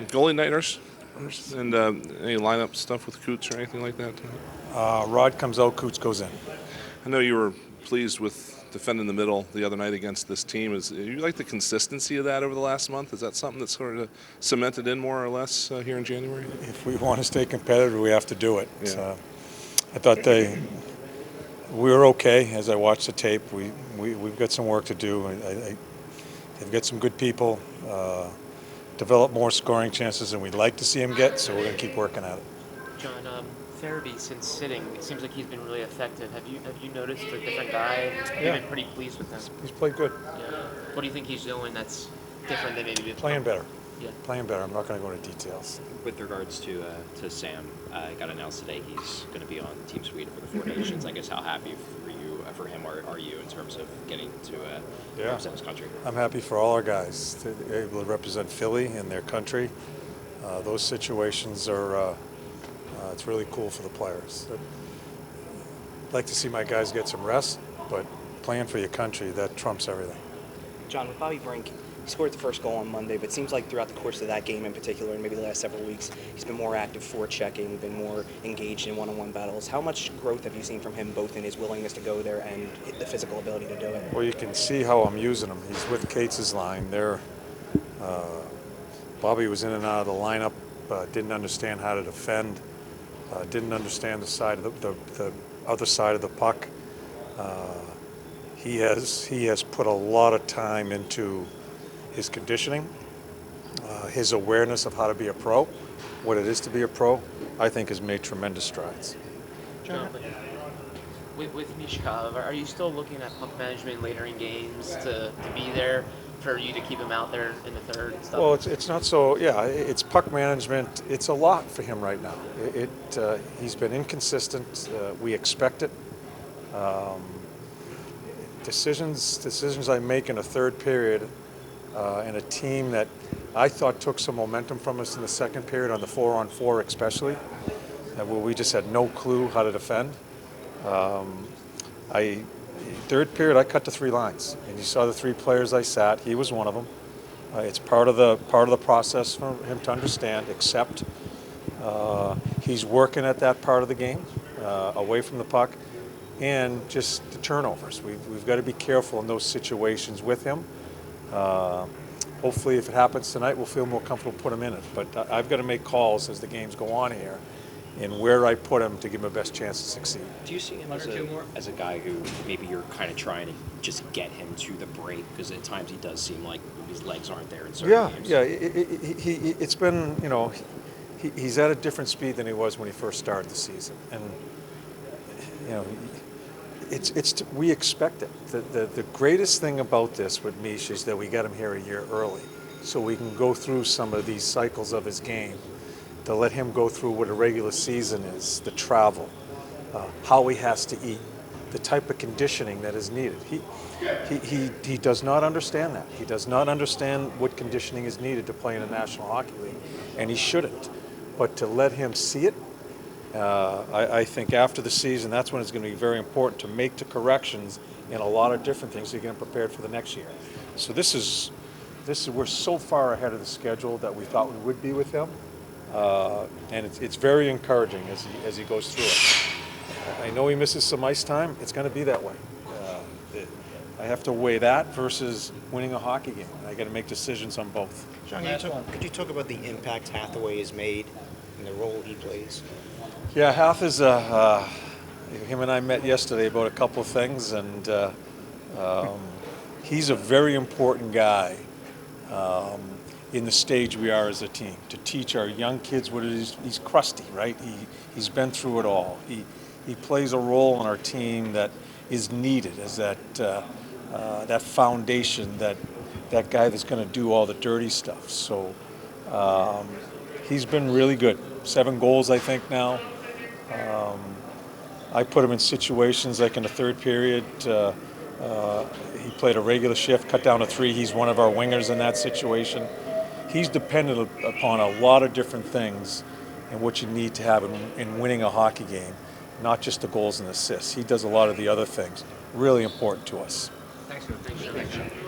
Goalie nighters and any lineup stuff with Coots or anything like that? Rod comes out, Coots goes in. I know you were pleased with defending the middle the other night against this team. You like the consistency of that over the last month? Is that something that's sort of cemented in more or less here in January? If we want to stay competitive, we have to do it. Yeah. I thought we were okay as I watched the tape. We've got some work to do. They've got some good people, develop more scoring chances than we'd like to see them get, so we're going to keep working at it. John, Farabee, since sitting, it seems like he's been really effective. Have you noticed a different guy? Yeah. You've been pretty pleased with him. He's played good. Yeah. What do you think he's doing that's different than maybe Playing better. Yeah. Playing better. I'm not going to go into details. With regards to Sam, it got announced today he's going to be on Team Sweden for the Four Nations. I guess how happy for him are you in terms of getting to represent his country? I'm happy for all our guys to be able to represent Philly and their country. Those situations are it's really cool for the players. I'd like to see my guys get some rest, but playing for your country, that trumps everything. John, with Bobby Brink, he scored the first goal on Monday, but it seems like throughout the course of that game in particular, and maybe the last several weeks, he's been more active forechecking, been more engaged in one-on-one battles. How much growth have you seen from him, both in his willingness to go there and the physical ability to do it? Well, you can see how I'm using him. He's with Cates' line. Bobby was in and out of the lineup, didn't understand how to defend, didn't understand the side of the other side of the puck. He has put a lot of time into his conditioning, his awareness of how to be a pro, what it is to be a pro. I think has made tremendous strides. John, with Mishkov, are you still looking at puck management later in games to be there for you to keep him out there in the third and stuff? Well, it's not so. Yeah, it's puck management. It's a lot for him right now. He's been inconsistent. We expect it. Decisions I make in a third period, and a team that I thought took some momentum from us in the second period on the 4-on-4 especially, where we just had no clue how to defend. Third period, I cut to 3 lines, and you saw the 3 players I sat. He was one of them. It's part of the process for him to understand, accept. He's working at that part of the game, away from the puck, and just the turnovers. We've got to be careful in those situations with him. Hopefully, if it happens tonight, we'll feel more comfortable put him in it. But I've got to make calls as the games go on here, and where I put him to give him the best chance to succeed. Do you see him as a guy who maybe you're kind of trying to just get him to the break? Because at times he does seem like his legs aren't there in certain games. Yeah. It's been, he's at a different speed than he was when he first started the season, and we expect it. The greatest thing about this with Mish is that we got him here a year early, so we can go through some of these cycles of his game, to let him go through what a regular season is, the travel, how he has to eat, the type of conditioning that is needed. He does not understand that. He does not understand what conditioning is needed to play in a National Hockey League, and he shouldn't. But to let him see it, I think after the season, that's when it's going to be very important to make the corrections in a lot of different things to get him prepared for the next year. So we're so far ahead of the schedule that we thought we would be with him. And it's very encouraging as he goes through it. I know he misses some ice time. It's going to be that way. I have to weigh that versus winning a hockey game. I got to make decisions on both. John, could you talk about the impact Hathaway has made and the role he plays? Yeah, Hath is him and I met yesterday about a couple of things, and he's a very important guy. In the stage we are as a team, to teach our young kids what it is. He's crusty, right? He's been through it all. He plays a role on our team that is needed as that foundation, that guy that's going to do all the dirty stuff. So he's been really good. 7 goals, I think, now. I put him in situations like in the third period. He played a regular shift, cut down to 3. He's one of our wingers in that situation. He's dependent upon a lot of different things and what you need to have in winning a hockey game, not just the goals and assists. He does a lot of the other things. Really important to us. Thanks.